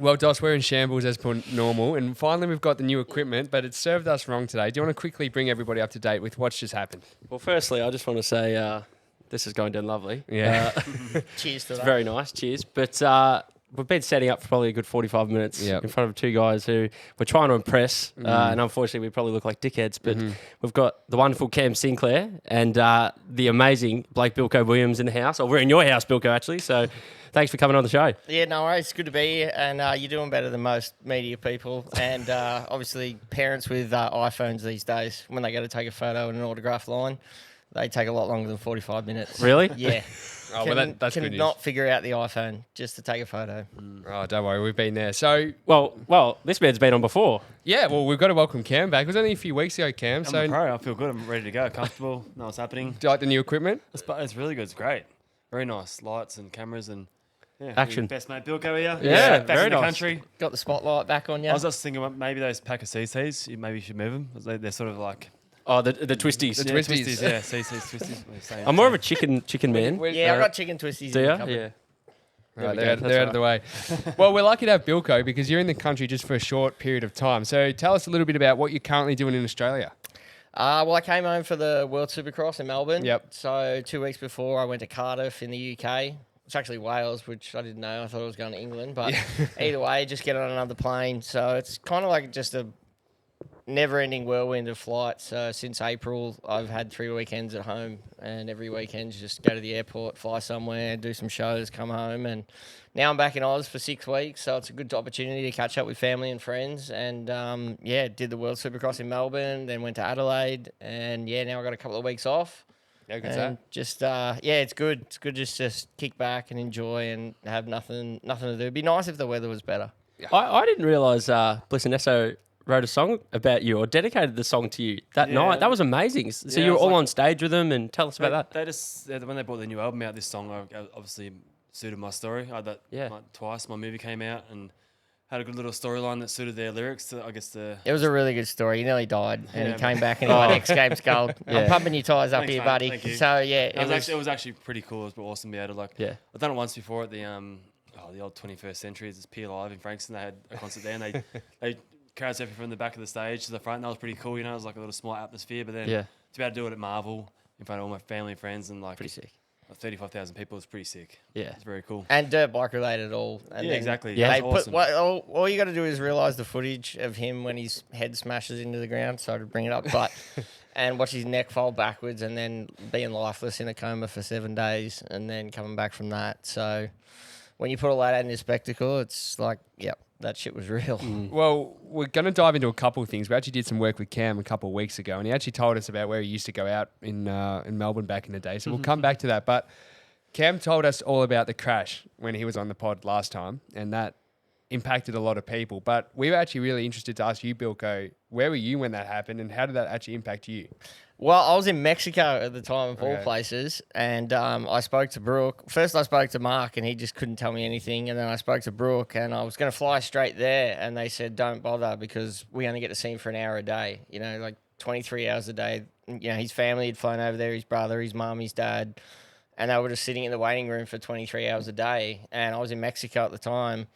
Well, Dos, we're in shambles as per normal, and finally we've got the new equipment, but it served us wrong today. Do you want to quickly bring everybody up to date with what's just happened? Well, firstly, I just want to say this is going down lovely. Yeah. Cheers to It's that. very nice. Cheers. But we've been setting up for probably a good 45 minutes in front of two guys who we're trying to impress, and unfortunately we probably look like dickheads, but we've got the wonderful Cam Sinclair and the amazing Bilko Williams in the house. Or we're in your house, Bilko, actually, so... Thanks for coming on the show. Yeah, no worries. It's good to be here, and you're doing better than most media people. And obviously, parents with iPhones these days, when they go to take a photo in an autograph line, they take a lot longer than 45 minutes. Really? Yeah. Oh, well, that's good news. Cannot figure out the iPhone just to take a photo. Oh, don't worry, we've been there. So, well, this man's been on before. yeah, well, we've got to welcome Cam back. It was only a few weeks ago, Cam. I'm a pro. I feel good. I'm ready to go. Comfortable. Know what's happening. Do you like the new equipment? It's really good. It's great. Very nice. Lights and cameras and Action. Best mate Bilko here. Yeah, back very in the nice. country. Got the spotlight back on you. I was just thinking maybe those pack of CCs. Maybe you should move them. They're sort of like Oh, the twisties. The twisties. Yeah, CCs, twisties. I'm more of a chicken man. Yeah, I got chicken twisties. Do in the you? cupboard. Yeah. Right, There we go. they're out of the way. Well, we're lucky to have Bilko because you're in the country just for a short period of time. So tell us a little bit about what you're currently doing in Australia. Well, I came home for the World Supercross in Melbourne. Yep. So 2 weeks before, I went to Cardiff in the UK. It's actually Wales, which I didn't know. I thought I was going to England. But either way, just get on another plane. So it's kind of like just a never-ending whirlwind of flights. So since April, I've had 3 weekends at home. And every weekend, just go to the airport, fly somewhere, do some shows, come home. And now I'm back in Oz for 6 weeks. So it's a good opportunity to catch up with family and friends. And, did the World Supercross in Melbourne, then went to Adelaide. And, now I've got a couple of weeks off. How good's And that? just it's good. It's good just to kick back and enjoy and have nothing to do. It'd be nice if the weather was better. I didn't realise Bliss and Esso wrote a song about you or dedicated the song to you that night. That was amazing. So Yeah, you were it was all like- on stage with them, and tell us about that. They just when they brought the new album out, this song obviously suited my story. I had that twice. My movie came out and had a good little storyline that suited their lyrics. To, I guess It was a really good story. He nearly died, and he Yeah, came back and he won X Games gold. Yeah. I'm pumping your tyres up Thanks, here, mate. buddy. Thank you. So it was actually pretty cool. It was awesome to be able to I've done it once before at the old 21st Century. It's Pier Live in Frankston. They had a concert there, and they carried us from the back of the stage to the front. And that was pretty cool. You know, it was like a little small atmosphere. But then to be able to do it at Marvel in front of all my family and friends and Pretty sick. 35,000 people is pretty sick. Yeah. It's very cool. and dirt bike related all. And Yeah, then exactly. Yeah. They That's put awesome. all you got to do is realize the footage of him when his head smashes into the ground. Sorry to bring it up, but and watch his neck fold backwards and then being lifeless in a coma for 7 days and then coming back from that. So when you put all that out in a spectacle, it's like, yep, that shit was real. Well, we're going to dive into a couple of things. We actually did some work with Cam a couple of weeks ago, and he actually told us about where he used to go out in Melbourne back in the day. So we'll come back to that. But Cam told us all about the crash when he was on the pod last time, and that impacted a lot of people. But we were actually really interested to ask you, Bilko, where were you when that happened, and how did that actually impact you? Well, I was in Mexico at the time of all Okay. places, and I spoke to Brooke. First, I spoke to Mark, and he just couldn't tell me anything. And then I spoke to Brooke, and I was going to fly straight there, and they said, don't bother because we only get to see him for an hour a day, like 23 hours a day. His family had flown over there, his brother, his mum, his dad, and they were just sitting in the waiting room for 23 hours a day. And I was in Mexico at the time.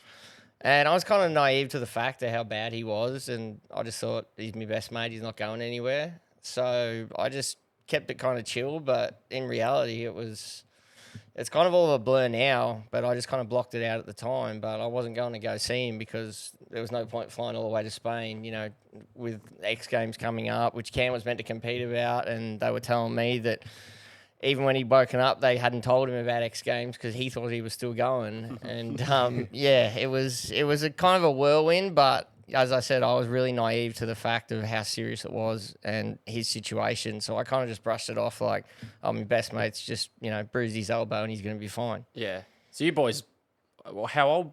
And I was kind of naive to the fact of how bad he was, and I just thought, he's my best mate, he's not going anywhere. So I just kept it kind of chill, but in reality, it's kind of all of a blur now, but I just kind of blocked it out at the time. But I wasn't going to go see him because there was no point flying all the way to Spain, with X Games coming up, which Cam was meant to compete about, and they were telling me that even when he'd woken up, they hadn't told him about X Games because he thought he was still going. And it was a kind of a whirlwind, but as I said, I was really naive to the fact of how serious it was and his situation. So I kind of just brushed it off like, my best mate's just, bruised his elbow and he's going to be fine. Yeah. So you boys, how old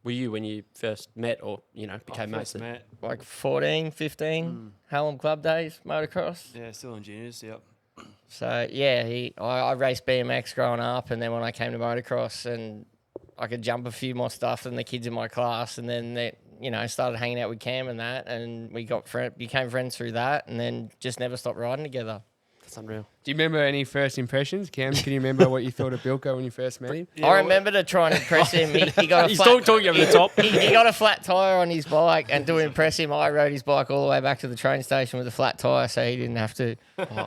were you when you first met or, became mates? First met. Like 14, 15, Hallam Club days, motocross. Yeah, still in juniors. Yep. So, I raced BMX growing up, and then when I came to motocross and I could jump a few more stuff than the kids in my class, and then they, started hanging out with Cam and that, and we became friends through that, and then just never stopped riding together. That's unreal. Do you remember any first impressions, Cam? Can you remember what you thought of Bilko when you first met him? I remember to try and impress him. He got a He's flat, talking over the top. he got a flat tyre on his bike, and to impress him, I rode his bike all the way back to the train station with a flat tyre, so he didn't have to.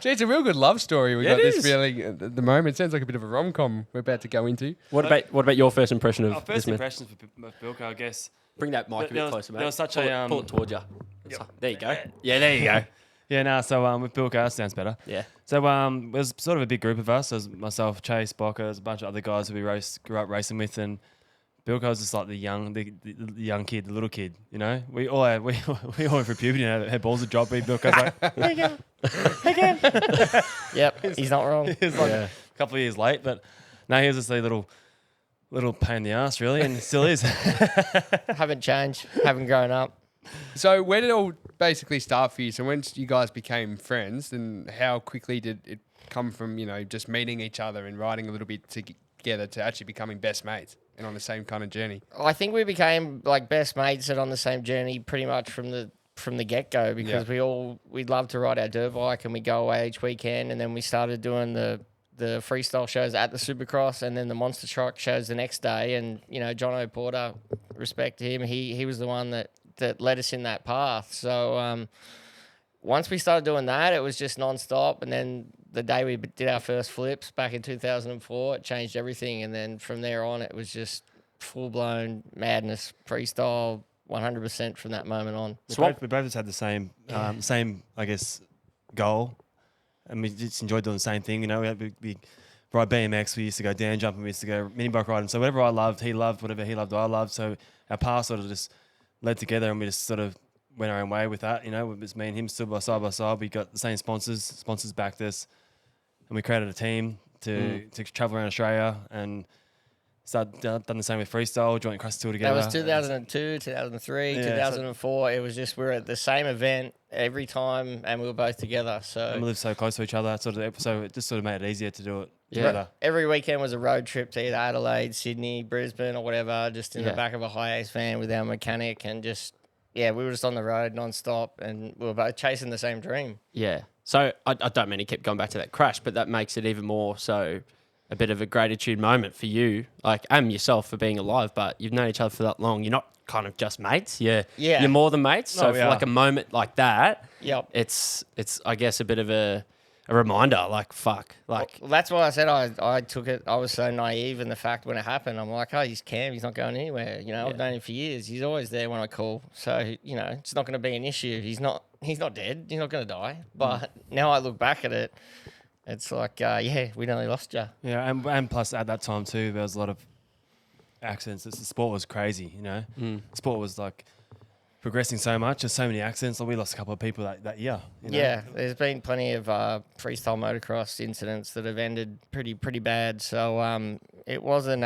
Gee, it's a real good love story. We Yeah, got it this is. feeling at the moment. Sounds like a bit of a rom-com we're about to go into. What about your first impression of Our this first man? impressions for Bilko, I guess. Bring that mic a There bit was- closer, mate. there was such pull a, pull it towards you. Yep. There you go. Yeah, there you go. Yeah, no. So with Bilko, that sounds better. Yeah. So there's sort of a big group of us. There's myself, Chase, Bocker, there's a bunch of other guys who we grew up racing with, and Bilko was just like the young kid, the little kid. You know, we all went for puberty and had balls of job. Bilko's like, There you go. Yep, he's not wrong. he was like a couple of years late, but no, he was just a little pain in the ass, really, and still is. Haven't changed. Haven't grown up. So where did it all basically start for you? So once you guys became friends, then how quickly did it come from, just meeting each other and riding a little bit together to actually becoming best mates and on the same kind of journey? I think we became like best mates and on the same journey pretty much from the get go because we'd love to ride our dirt bike and we go away each weekend, and then we started doing the freestyle shows at the Supercross and then the monster truck shows the next day. And John O'Porter, respect to him, he was the one that led us in that path. So once we started doing that, it was just non-stop. And then the day we did our first flips back in 2004, it changed everything. And then from there on, it was just full-blown madness, freestyle, 100% from that moment on. We both just had the same, I guess, goal, and we just enjoyed doing the same thing. We ride BMX. We used to go down jumping. We used to go mini bike riding. So whatever I loved, he loved. Whatever he loved, I loved. So our paths sort of just led together, and we just sort of went our own way with that. It was me and him still side by side. We got the same sponsors. Sponsors backed us, and we created a team to travel around Australia and done the same with freestyle, joint Crusty tour together. That was 2002, 2003, 2004. It was just we were at the same event every time, and we were both together. So and we lived so close to each other, so it just sort of made it easier to do it together. Every weekend was a road trip to either Adelaide, Sydney, Brisbane, or whatever, just in the back of a high-ace van with our mechanic, and just we were just on the road non-stop, and we were both chasing the same dream. Yeah. So I don't mean to keep going back to that crash, but that makes it even more so a bit of a gratitude moment for you, like, and yourself for being alive, but you've known each other for that long. You're not kind of just mates. You're more than mates. So for like a moment like that, it's I guess a bit of a reminder, like, fuck. Like, well, that's why I said I took it. I was so naive in the fact when it happened. I'm like, oh, he's Cam. He's not going anywhere. I've known him for years. He's always there when I call. So, it's not going to be an issue. He's not dead. He's not going to die. But now I look back at it, it's like, we nearly lost you. Yeah, and plus at that time too, there was a lot of accidents. The sport was crazy, Sport was like progressing so much. There's so many accidents. Like, we lost a couple of people that year. Yeah, there's been plenty of freestyle motocross incidents that have ended pretty bad. So it wasn't.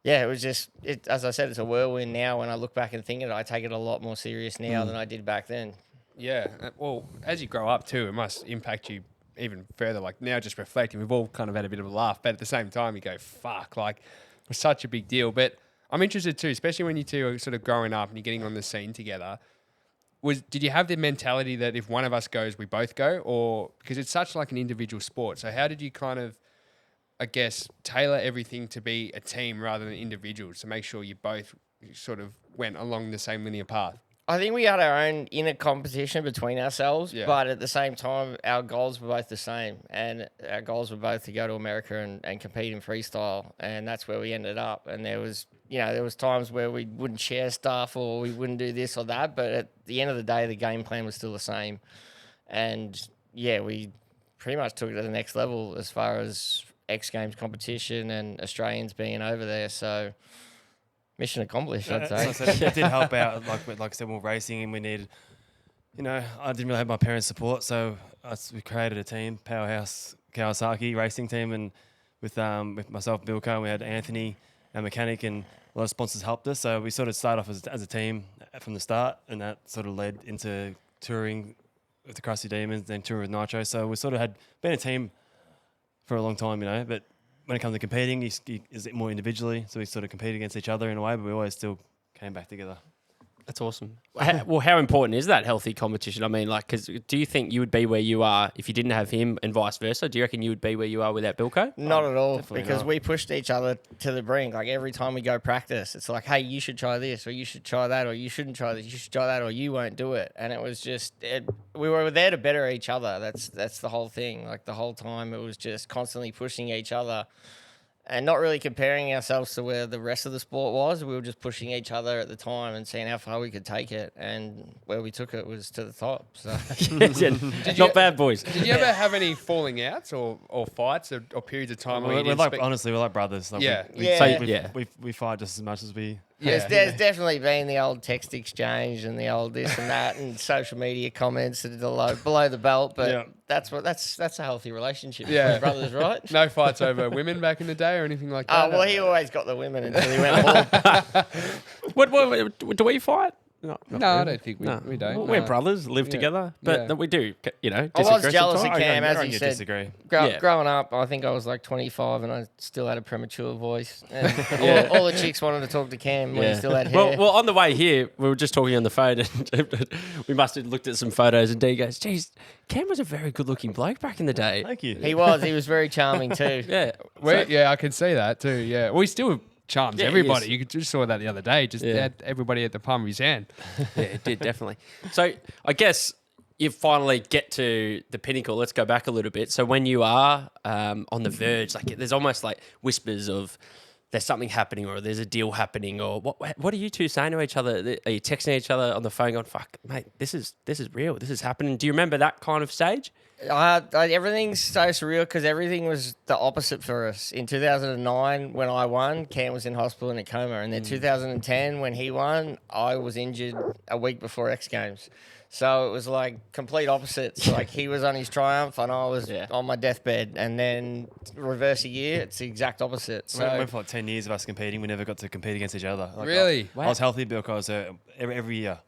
It was just. As I said, it's a whirlwind now. When I look back and think of it, I take it a lot more serious now than I did back then. Yeah. Well, as you grow up too, it must impact you even further. Like, now just reflecting, we've all kind of had a bit of a laugh, but at the same time you go, fuck, like, it was such a big deal. But I'm interested too, especially when you two are sort of growing up and you're getting on the scene together. Did you have the mentality that if one of us goes, we both go? Or because it's such like an individual sport, so how did you kind of, I guess, tailor everything to be a team rather than individuals to make sure you both sort of went along the same linear path? I think we had our own inner competition between ourselves, but at the same time, our goals were both the same. And our goals were both to go to America and compete in freestyle. And that's where we ended up. And there was times where we wouldn't share stuff or we wouldn't do this or that. But at the end of the day, the game plan was still the same. And we pretty much took it to the next level as far as X Games competition and Australians being over there. So mission accomplished, I'd say. So it did help out, like I said, we were racing and we needed, I didn't really have my parents' support, so we created a team, Powerhouse Kawasaki racing team, and with myself, Bilko, and we had Anthony, our mechanic, and a lot of sponsors helped us. So we sort of started off as a team from the start, and that sort of led into touring with the Crusty Demons, then touring with Nitro. So we sort of had been a team for a long time, but when it comes to competing, is it more individually? So we sort of compete against each other in a way, but we always still came back together. That's awesome. How important is that healthy competition? I mean, like, because do you think you would be where you are if you didn't have him and vice versa? Do you reckon you would be where you are without Bilko? Not at all, because not. we pushed each other to the brink. Like every time we go practice, it's like, hey, you should try this, or you should try that, or you shouldn't try this, you should try that, or you won't do it. And it was just, we were there to better each other. That's the whole thing. Like the whole time, it was just constantly pushing each other. And not really comparing ourselves to where the rest of the sport was. We were just pushing each other at the time and seeing how far we could take it. And where we took it was to the top. So Not bad, boys. Did you ever have any falling outs or fights or periods of time where you We're didn't like, speak? honestly, we're like brothers. Like Yeah. we fight just as much as we. There's definitely been the old text exchange and the old this and that and social media comments that are below the belt. But that's a healthy relationship between brothers, right? No fights over women back in the day or anything like that? Oh, well, he always got the women until he went bald. What do we fight? No, I don't think we don't. We're brothers, live together, but we do, I was jealous of Cam, as he said. Disagree. Growing up, I think I was like 25 and I still had a premature voice. And all the chicks wanted to talk to Cam when he still had hair. Well, on the way here, we were just talking on the phone and we must have looked at some photos and Dee goes, geez, Cam was a very good-looking bloke back in the day. Thank you. He was very charming too. I can see that too, yeah. Well, he still charms everybody. Yes. You just saw that the other day. Just had everybody at the palm of his hand. Yeah, it did, definitely. So I guess you finally get to the pinnacle. Let's go back a little bit. So when you are on the verge, like there's almost like whispers of there's something happening or there's a deal happening or what are you two saying to each other? Are you texting each other on the phone going, fuck, mate, this is real. This is happening. Do you remember that kind of stage? Everything's so surreal because everything was the opposite for us. In 2009, when I won, Cam was in hospital in a coma. And then 2010, when he won, I was injured a week before X Games. So it was like complete opposites. Like he was on his triumph and I was on my deathbed. And then reverse a year, it's the exact opposite. So went for like 10 years of us competing. We never got to compete against each other. Like, Really? I was healthy because I was every year.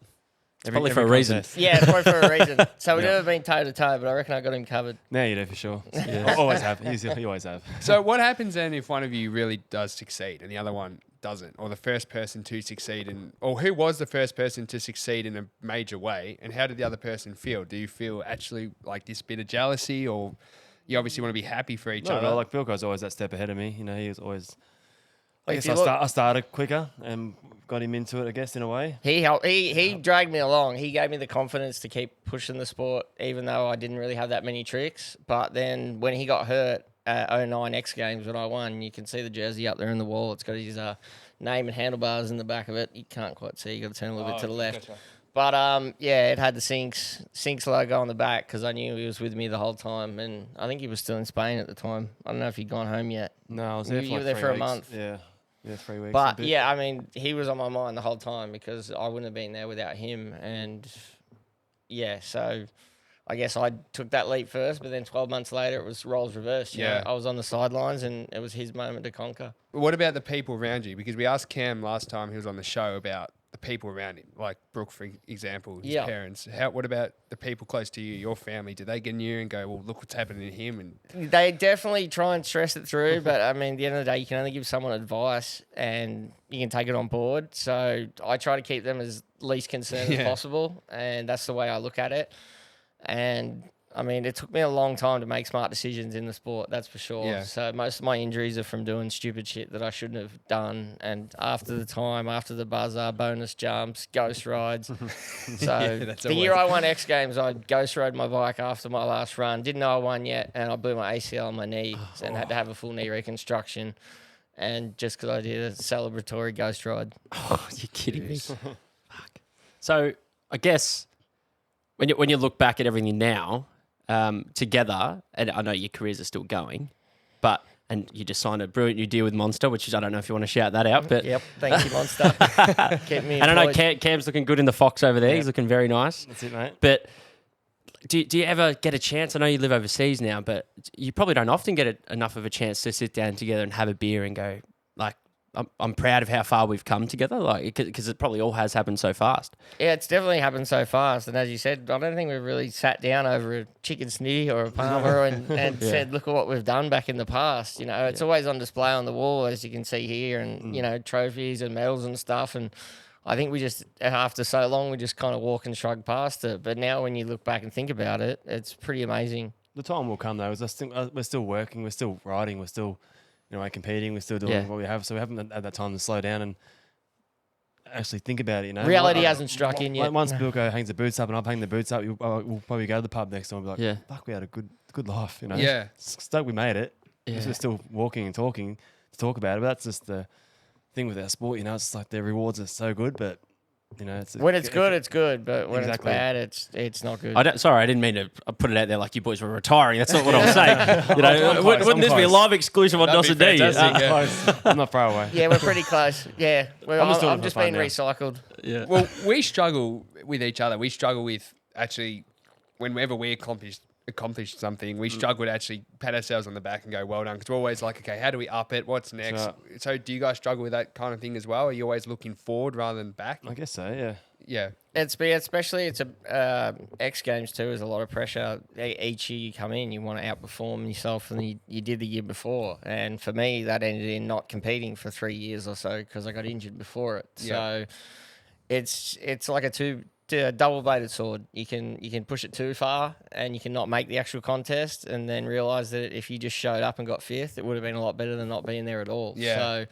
Probably for a reason. contest. yeah, it's probably for a reason. So we've never been toe to toe, but I reckon I got him covered. Now you do for sure. I always have. You always have. So what happens then if one of you really does succeed and the other one doesn't, or the first person to succeed or who was the first person to succeed in a major way, and how did the other person feel? Do you feel actually like this bit of jealousy, or you obviously want to be happy for each other? No, like Bilko's always that step ahead of me. You know, he was always. I If guess you I started quicker and got him into it, I guess, in a way. He dragged me along. He gave me the confidence to keep pushing the sport, even though I didn't really have that many tricks. But then when he got hurt at 09 X Games when I won, you can see the jersey up there in the wall. It's got his name and handlebars in the back of it. You can't quite see. You got to turn a little bit to the left. Gotcha. But it had the Sinks logo on the back because I knew he was with me the whole time, and I think he was still in Spain at the time. I don't know if he'd gone home yet. No, I was there You for were there 3 for a weeks. month. Yeah, 3 weeks. But yeah, I mean, he was on my mind the whole time because I wouldn't have been there without him. And yeah, so I guess I took that leap first, but then 12 months later, it was roles reversed. You know? I was on the sidelines and it was his moment to conquer. What about the people around you? Because we asked Cam last time he was on the show about the people around him, like Brooke, for example, his parents. What about the people close to you, your family? Do they get near and go, well, look what's happening to him? And they definitely try and stress it through, but I mean, at the end of the day, you can only give someone advice and you can take it on board. So I try to keep them as least concerned as possible, and that's the way I look at it. And I mean, it took me a long time to make smart decisions in the sport, that's for sure. Yeah. So most of my injuries are from doing stupid shit that I shouldn't have done. And after the buzzer, bonus jumps, ghost rides. So the year I won X Games, I ghost rode my bike after my last run. Didn't know I won yet, and I blew my ACL on my knee and had to have a full knee reconstruction. And just because I did a celebratory ghost ride. Oh, you're kidding me. Fuck. So I guess when you look back at everything now, together, and I know your careers are still going, and you just signed a brilliant new deal with Monster, which is, I don't know if you want to shout that out, but Yep, thank you, Monster. Keep me and I know employed. Cam's looking good in the Fox over there. Yeah. He's looking very nice. That's it, mate. But do you ever get a chance? I know you live overseas now, but you probably don't often get enough of a chance to sit down together and have a beer and go, like, I'm proud of how far we've come together, like, because it probably all has happened so fast. Yeah, it's definitely happened so fast. And as you said, I don't think we've really sat down over a chicken snitty or a parma and said, look at what we've done back in the past. You know, it's always on display on the wall, as you can see here, and, you know, trophies and medals and stuff. And I think we just, after so long, we just kind of walk and shrug past it. But now when you look back and think about it, it's pretty amazing. The time will come, though. We're still working. We're still riding. We're still, competing. We're still doing what we have. So we haven't had that time to slow down and actually think about it, Reality hasn't struck in yet. Once Bilko hangs the boots up and I'm hanging the boots up, we'll probably go to the pub next time and be like, fuck, we had a good life, Yeah. Stoked we made it. Yeah. We're still walking and talking to talk about it. But that's just the thing with our sport, it's like the rewards are so good, but when it's good, it's good. But when it's bad, it's not good. I didn't mean to put it out there like you boys were retiring. That's not what I was saying. Wouldn't this be a live exclusive on Dawson D? I'm not far away. Yeah, we're pretty close. Yeah, I'm just being recycled. Yeah. Well, we struggle with each other. We struggle with actually, whenever we accomplish something, we struggle to actually pat ourselves on the back and go, well done. Because we're always like, okay, how do we up it? What's next? So do you guys struggle with that kind of thing as well? Are you always looking forward rather than back? I guess so, yeah. Yeah. Especially it's X Games too. Is a lot of pressure. Each year you come in, you want to outperform yourself than you did the year before. And for me, that ended in not competing for 3 years or so because I got injured before it. So it's like a double-bladed sword. You can push it too far and you can not make the actual contest and then realise that if you just showed up and got fifth, it would have been a lot better than not being there at all. Yeah. So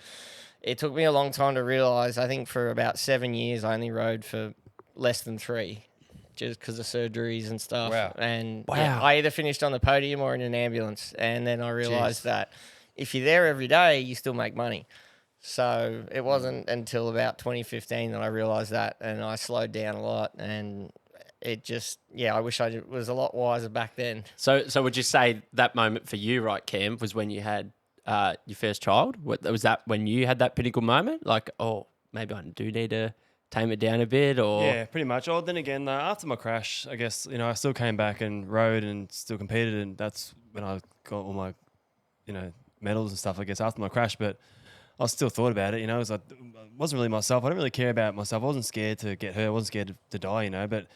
it took me a long time to realise. I think for about 7 years, I only rode for less than 3 just because of surgeries and stuff. Wow. And I either finished on the podium or in an ambulance. And then I realised that if you're there every day, you still make money. So it wasn't until about 2015 that I realised that, and I slowed down a lot, and it just, I wish I was a lot wiser back then. So would you say that moment for you, right, Cam, was when you had your first child? Was that when you had that pinnacle moment? Like, oh, maybe I do need to tame it down a bit, or? Yeah, pretty much. Oh, then again, after my crash, I guess, I still came back and rode and still competed, and that's when I got all my, medals and stuff, I guess, after my crash, but I still thought about it, it wasn't really myself. I didn't really care about myself. I wasn't scared to get hurt. I wasn't scared to die, but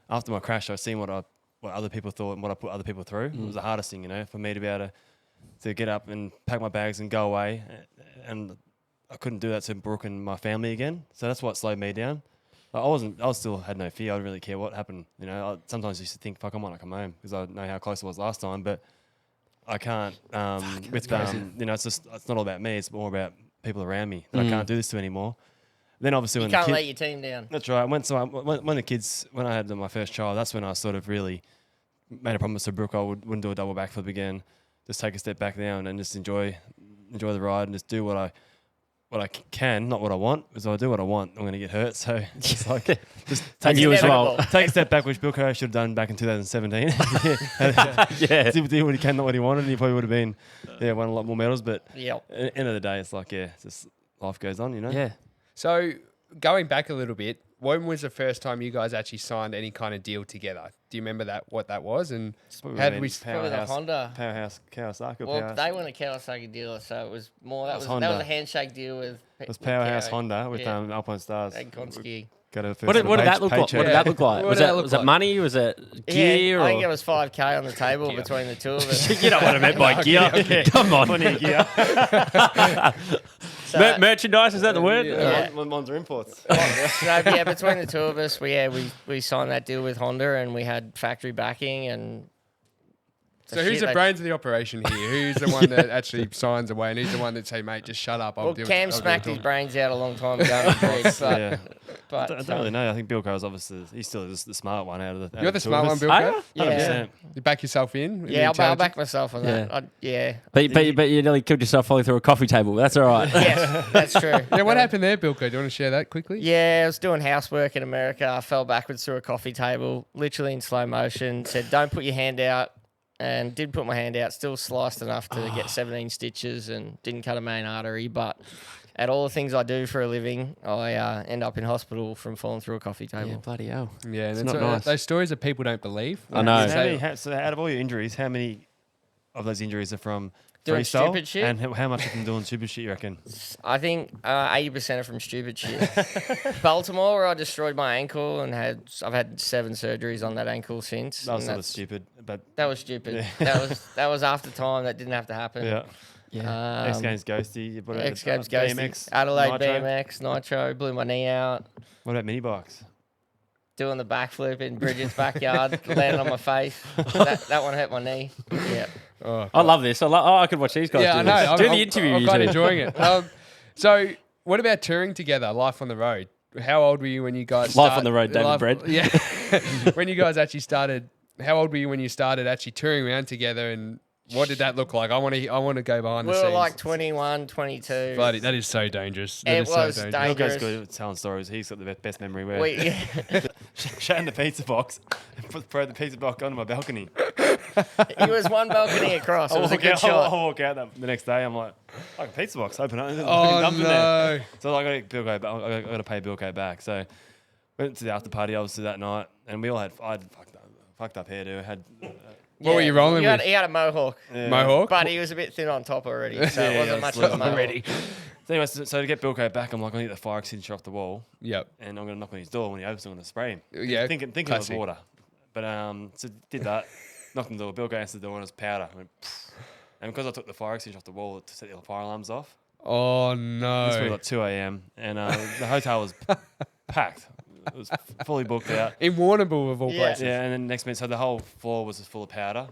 after my crash, I seen what other people thought and what I put other people through. It was the hardest thing, for me to be able to get up and pack my bags and go away. And I couldn't do that to Brooke and my family again. So that's what slowed me down. I still had no fear. I didn't really care what happened. I sometimes used to think, fuck, I might not come home because I know how close it was last time, but I can't, it's not all about me. It's more about people around me that I can't do this to anymore. Then obviously you can't let your team down. That's right. When I had my first child, that's when I sort of really made a promise to Brooke I wouldn't do a double backflip again. Just take a step back down and just enjoy the ride and just do what I can, not what I want. Because if I do what I want, I'm going to get hurt. So it's like just take you as well. Take a step back, which Bilko should have done back in 2017. Do what he can, not what he wanted, and he probably would have been won a lot more medals. But at the end of the day, it's like just life goes on, Yeah. So going back a little bit, when was the first time you guys actually signed any kind of deal together? Do you remember what that was? And how did we? Probably the Honda. Powerhouse Kawasaki. Well, they weren't a Kawasaki dealer, so it was more. That was a handshake deal with. It was Powerhouse Honda with Alpine Stars. And Konski. What did that look like? What did that look like? Was that money? Was it gear? I think it was $5,000 on the table between the two of us. You know what I meant by gear. Come on. Plenty of gear. Merchandise, is that the word? Mine's are imports. Between the two of us, we signed that deal with Honda, and we had factory backing. And so who's the brains of the operation here? Who's the one that actually signs away, and who's the one that say, mate, just shut up? Cam smacked his brains out a long time ago. But I don't really know. I think Bilko is obviously he's still the smart one out of the. You're the smart one, Bilko. Yeah. You back yourself in. Yeah, I'll back myself on that. But you nearly killed yourself falling through a coffee table. That's all right. Yes, that's true. Yeah, what happened there, Bilko? Do you want to share that quickly? Yeah, I was doing housework in America. I fell backwards through a coffee table, literally in slow motion. Said, "Don't put your hand out." And did put my hand out, still sliced enough to get 17 stitches and didn't cut a main artery. But at all the things I do for a living, I end up in hospital from falling through a coffee table. Yeah, bloody hell. Yeah, it's not nice. Those stories that people don't believe. I know. So out of all your injuries, how many of those injuries are from doing freestyle? Stupid shit? And how much are from doing stupid shit, you reckon? I think 80% are from stupid shit. Baltimore, where I destroyed my ankle and I've had 7 surgeries on that ankle since. That was sort of stupid, but that was stupid. Yeah. That was after time. That didn't have to happen. Yeah. Yeah. X Games Ghosty. What about X Games Ghosty. BMX, Adelaide Nitro? BMX, Nitro, blew my knee out. What about mini bikes? Doing the backflip in Bridget's backyard, landing on my face. That one hurt my knee. Yeah. Oh, I love this. I could watch these guys yeah, I do know. this. Do the interview. I'm you quite two. enjoying it. So, what about touring together, life on the road? How old were you when you guys Life on the road, David Bread. Yeah. When you guys actually started, how old were you when you started actually touring around together, and what did that look like? I want to go behind the We scenes. were like 21, 22. Bloody, that is so dangerous. That It is so was dangerous. dangerous. Bilko's good at telling stories. He's got the best memory. Where We, shut in the pizza box and throw the pizza box onto my balcony. he was one balcony across. It was a good shot. I'll walk out the next day. I'm like a pizza box, open it. Oh, dump in no. there. So I got to Bilko back. I got to pay Bilko back. So went to the after party obviously that night, and we all had fucked up hairdo. Had What were you rolling with? He had a mohawk, Mohawk? but he was a bit thin on top already, so it Yeah, wasn't yeah, much it's of a mohawk. Already. So anyway, so to get Bilko back, I'm like, I need the fire extinguisher off the wall, Yep. and I'm gonna knock on his door. When he opens, I'm gonna spray him. Yeah. Thinking it was classic. water, but so did that. Knocked on the door. Bilko answered the door, and it was powder. I went, and because I took the fire extinguisher off the wall to set the fire alarms off, Oh, this was no. like 2 a.m. and the hotel was packed. It was fully booked out. In Warrnambool, of all Yeah. places. Yeah, and then next minute, so the whole floor was just full of powder.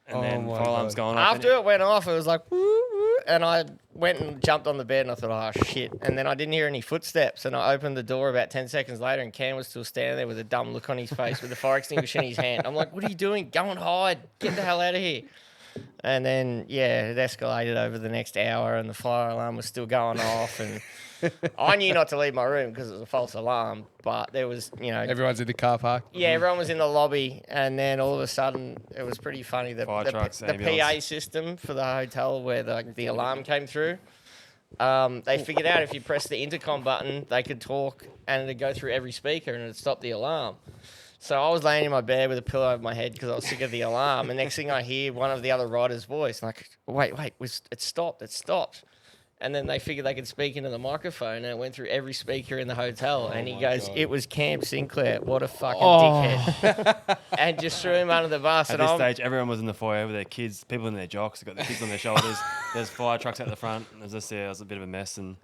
And Oh then my fire alarm's God. going off. After it went off, it was like, woo, woo, and I went and jumped on the bed, and I thought, oh, shit. And then I didn't hear any footsteps, and I opened the door about 10 seconds later, and Cam was still standing there with a dumb look on his face with the fire extinguisher in his hand. I'm like, what are you doing? Go and hide. Get the hell out of here. And then, yeah, it escalated over the next hour, and the fire alarm was still going off, and I knew not to leave my room because it was a false alarm, but there was, Everyone's in the car park. yeah, everyone was in the lobby, and then all of a sudden, it was pretty funny. The Fire trucks, the PA ambulance. system for the hotel where the alarm came through, they figured out if you press the intercom button, they could talk, and it'd go through every speaker, and it'd stop the alarm. So I was laying in my bed with a pillow over my head because I was sick of the alarm, and next thing I hear one of the other riders' voice, like, wait, it stopped. And then they figured they could speak into the microphone, and it went through every speaker in the hotel. And he goes, God. "It was Cam Sinclair. What a fucking dickhead!" And just threw him under the bus. At and this stage, everyone was in the foyer with their kids, people in their jocks, they've got their kids on their shoulders. There's fire trucks at the front. It was just, it was a bit of a mess. And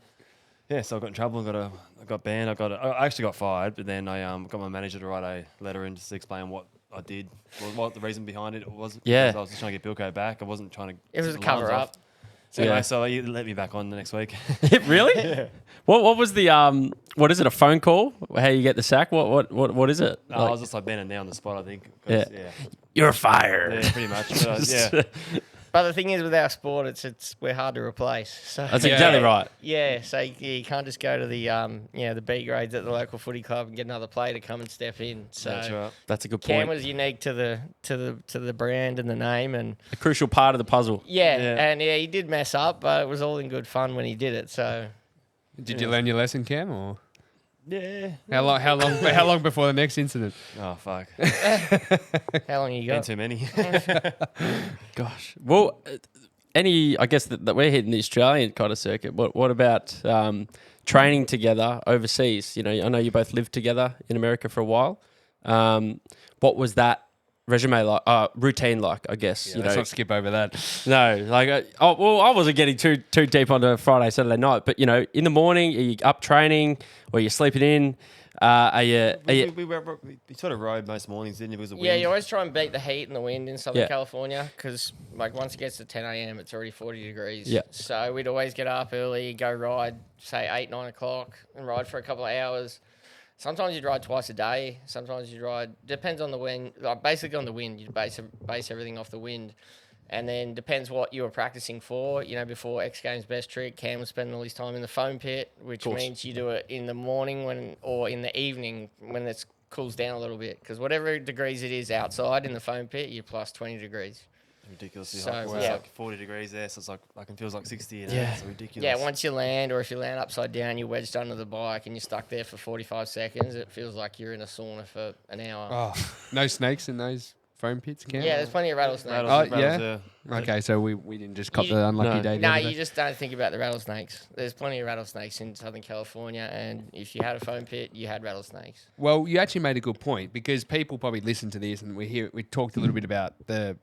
yeah, so I got in trouble and I got banned. I actually got fired, but then I got my manager to write a letter in just to explain what I did, what the reason behind it was. Yeah. Because I was just trying to get Bilko back. I wasn't trying to. It was a set the alarms cover off. up. So anyway, Yeah. so he let me back on the next week. Really? Yeah. What was the what is it? A phone call? How you get the sack? What is it? No, I was just like banned there on the spot, I think. 'Cause, Yeah. You're fired. Yeah, pretty much. But, yeah. But the thing is, with our sport, it's we're hard to replace. So That's exactly right. Yeah, so you can't just go to the the B grades at the local footy club and get another player to come and step in. So That's right. That's a good Cam point. was unique to the brand and the name, and A crucial part of the puzzle. yeah, Yeah. and he did mess up, but it was all in good fun when he did it. So Did you learn your lesson, Cam, or Yeah. how long before the next incident? Oh, fuck. how long you Been got? too many. Gosh. Well, I guess that we're hitting the Australian kind of circuit. What about training together overseas? You know, I know you both lived together in America for a while. What was that resume like? Routine like, I guess. Let's not skip over that. No, like, I wasn't getting too deep onto Friday, Saturday night, but in the morning, are you up training or you're sleeping in? We sort of rode most mornings, didn't you? Because of Yeah, wind. you always try and beat the heat and the wind in Southern Yeah. California because, once it gets to 10 a.m., it's already 40 degrees. Yeah. So we'd always get up early, go ride, say 8, 9 o'clock, and ride for a couple of hours. Sometimes you'd ride twice a day. Sometimes you'd ride, depends on the wind, basically on the wind. You'd base everything off the wind. And then depends what you were practicing for. Before X Games Best Trick, Cam was spending all his time in the foam pit, which means you do it in the morning or in the evening when it cools down a little bit. Because whatever degrees it is outside in the foam pit, you're plus 20 degrees. Ridiculously So, hot. Well, yeah. It's like 40 degrees there, so it's like it feels like 60. Yeah. It's ridiculous. Yeah, once you land, or if you land upside down, you're wedged under the bike and you're stuck there for 45 seconds. It feels like you're in a sauna for an hour. Oh, no snakes in those foam pits, Cam? Yeah, there's plenty of rattlesnakes. Oh, yeah? Okay, so we didn't just cop the unlucky day. the No, other you day. just don't think about the rattlesnakes. There's plenty of rattlesnakes in Southern California, and if you had a foam pit, you had rattlesnakes. Well, you actually made a good point because people probably listen to this and we talked a little bit about the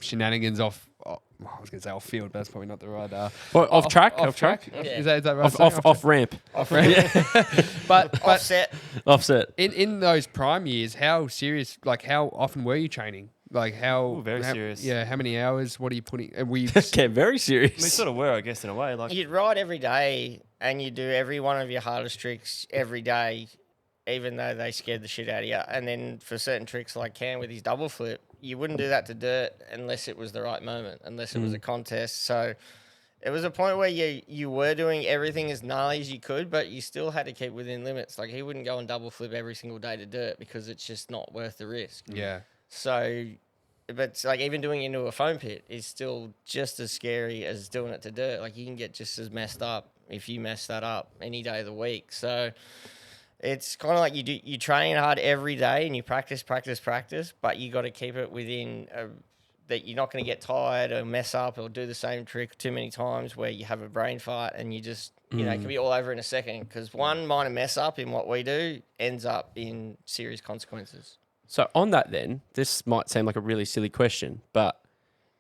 shenanigans off I was going to say off field, but that's probably not the right. Off track. Yeah. Is that right? Off ramp. Off ramp. but Offset. In those prime years, how serious? Like, how often were you training? Like, very serious. Yeah, how many hours? What are you putting? And we Okay, very serious. We sort of were, I guess, in a way. Like You'd ride every day, and you do every one of your hardest tricks every day, even though they scared the shit out of you. And then for certain tricks like Cam with his double flip, you wouldn't do that to dirt unless it was the right moment, unless it was a contest. So it was a point where you were doing everything as gnarly as you could, but you still had to keep within limits. Like, he wouldn't go and double flip every single day to dirt because it's just not worth the risk. Yeah. So, but like, even doing it into a foam pit is still just as scary as doing it to dirt. Like, you can get just as messed up if you mess that up any day of the week. So it's kind of like you train hard every day and you practice, but you got to keep it within that you're not going to get tired or mess up or do the same trick too many times where you have a brain fart and you just, you know, it can be all over in a second, because one minor mess up in what we do ends up in serious consequences. So on that then, this might seem like a really silly question, but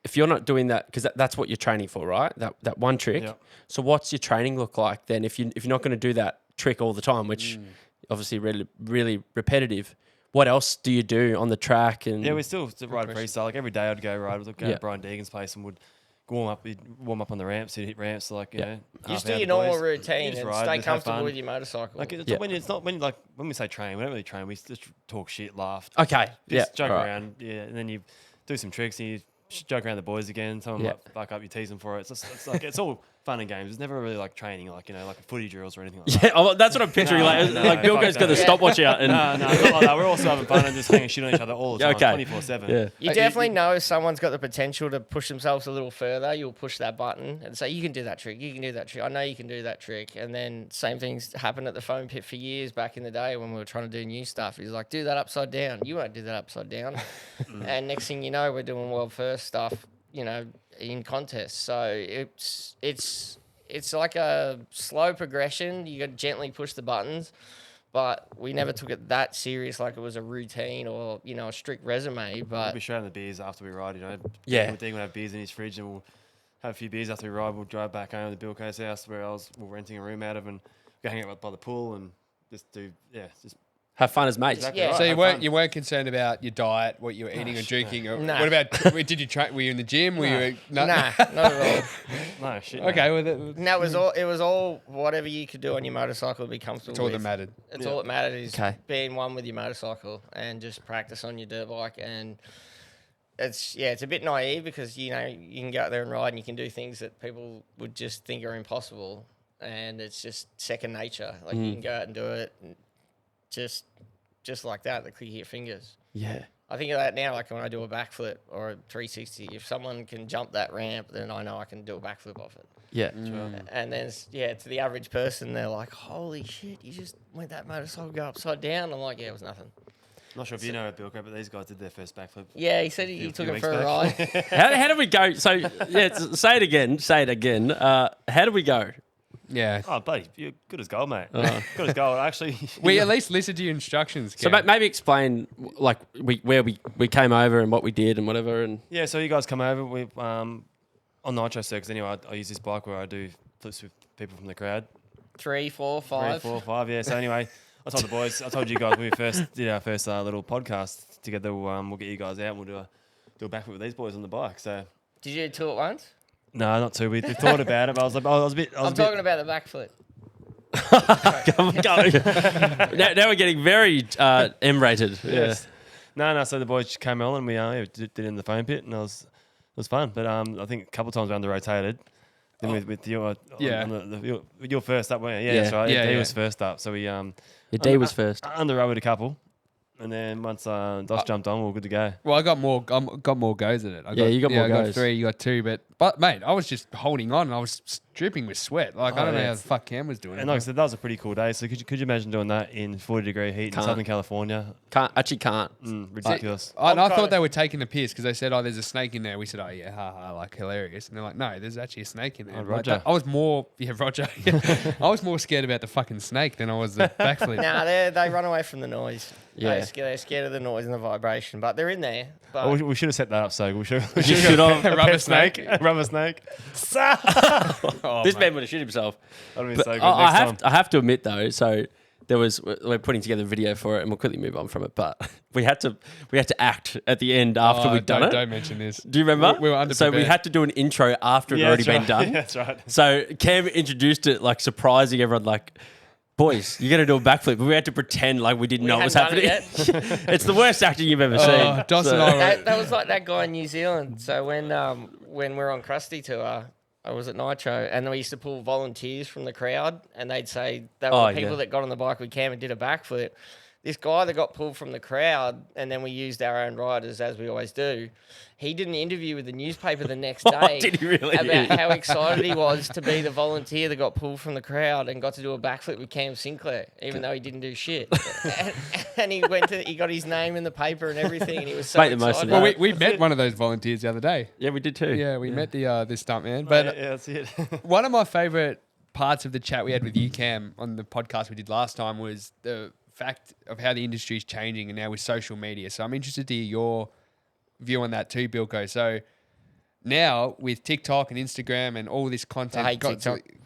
if you're not doing that, because that's what you're training for, right? That one trick. Yep. So what's your training look like then if you're not going to do that trick all the time, which obviously really, really repetitive? What else do you do on the track? And yeah, we still ride freestyle. Like, every day I'd go ride. We'd go to Brian Deegan's place and would warm up on the ramps. He'd hit ramps, like, you know. You just do your normal routine and stay comfortable with your motorcycle. Like, when we say train, we don't really train. We just talk shit, laugh. Okay. Just joke around. Yeah, and then you do some tricks and you joke around the boys again. Some of them might fuck up, you tease them for it. It's like it's all fun and games. It's never really like training, like, you know, like a footy drills or anything like that. Yeah, that's what I'm picturing. Like Bilko's got the stopwatch out. And No, not like that. We're also having fun and just hanging shit on each other all the time, 24/7. Yeah. You definitely know if someone's got the potential to push themselves a little further. You'll push that button and say, you can do that trick, you can do that trick. I know you can do that trick. And then same things happened at the foam pit for years back in the day when we were trying to do new stuff. He's like, do that upside down. You won't do that upside down. And next thing you know, we're doing world first stuff, you know, in contests. So it's like a slow progression. You got to gently push the buttons, but we never took it that serious, like it was a routine or, you know, a strict resume. But We'll be showing the beers after we ride, you know. Yeah. Dean will have beers in his fridge and we'll have a few beers after we ride. We'll drive back home to Bilko's house where we're renting a room out of, and go hang out by the pool and just have fun as mates. Exactly Yeah. right, So have fun. you weren't concerned about your diet, what you were eating or drinking. Or No. What about? Did you train? Were you in the gym? Were you? nah, not at all. No, shit. Okay. No. Well, And that was all. It was all whatever you could do on your motorcycle to be comfortable. that's all that with. mattered. It's all that mattered is Okay. being one with your motorcycle and just practice on your dirt bike. And it's a bit naive because, you know, you can go out there and ride and you can do things that people would just think are impossible, and it's just second nature. Like, you can go out and do it and just like that, the click of your fingers. Yeah. I think of that now, like when I do a backflip or a 360. If someone can jump that ramp, then I know I can do a backflip off it. Yeah. And then, to the average person, they're like, holy shit, you just let that motorcycle go upside down. I'm like, yeah, it was nothing. Not sure if you know it, Bilko, but these guys did their first backflip. Yeah, he said he Few took it weeks for a back. ride. How did we go? So, say it again. How did we go? Yeah. Oh, buddy, you're good as gold, mate. Good as gold. Actually, We at least listened to your instructions. So Cam. maybe explain like where we came over and what we did and whatever. And yeah, so you guys come over. We on Nitro Circus anyway. I use this bike where I do flips with people from the crowd. 3, 4, 5. 3, 4, 5. Yeah. So anyway, I told the boys. I told you guys when we first did our first little podcast together. We'll get you guys out and we'll do a backflip with these boys on the bike. So Did you do 2 at once? no, not too. We thought about it, but I was like, I was a bit. I'm talking about the backflip. now we're getting very M-rated. Yes. No. So the boys just came on and we did it in the foam pit, and it was fun. But I think a couple of times we under rotated. Then with your your first up, weren't you? Yeah, that's right. Yeah, D yeah. was first up, so we Your D was first. under rode a couple, and then once Dos jumped on, we were good to go. Well, I got more. Got more goes at it. You got more I goes. got 3. You got 2, but But mate, I was just holding on and I was dripping with sweat. Like I don't know how the fuck Cam was doing it. And like I said, that was a pretty cool day. So could you imagine doing that in 40-degree heat in Southern California? Can't. Ridiculous. I thought they were taking the piss because they said, "Oh, there's a snake in there." We said, "Oh yeah, haha, like hilarious." And they're like, "No, there's actually a snake in there." Roger. I was more, Roger. I was more scared about the fucking snake than I was the backflip. Nah, they run away from the noise. Yeah. They're scared of the noise and the vibration, but they're in there. But We should have set that up, so we should You should have. Rubber snake. Rubber snake. Oh, This mate. man would have shit himself. That'd be But so good. I have to admit though, so we're putting together a video for it, and we'll quickly move on from it. But we had to act at the end after we'd done it. Don't mention this. Do you remember? We were underprepared. So we had to do an intro after it had already been done. Yeah, that's right. So Cam introduced it, like surprising everyone, like, boys, you're gonna do a backflip, but we had to pretend like we didn't know what was hadn't happening. done it It's the worst acting you've ever seen. Dawson So- and I were, that was like that guy in New Zealand. So when we're on Crusty tour, I was at Nitro, and we used to pull volunteers from the crowd, and they'd say they were the people that got on the bike with Cam and did a backflip. This guy that got pulled from the crowd, and then we used our own riders, as we always do, he did an interview with the newspaper the next day Did he really? about how excited he was to be the volunteer that got pulled from the crowd and got to do a backflip with Cam Sinclair, even though he didn't do shit. and he got his name in the paper and everything, and he was so Make the most of excited. that. well, we met one of those volunteers the other day. Yeah, we did too. Yeah, we met this stuntman. But yeah, that's it. one of my favorite parts of the chat we had with you, Cam, on the podcast we did last time was the fact of how the industry is changing and now with social media. So I'm interested to hear your view on that too, Bilko. So now with TikTok and Instagram and all this content I hate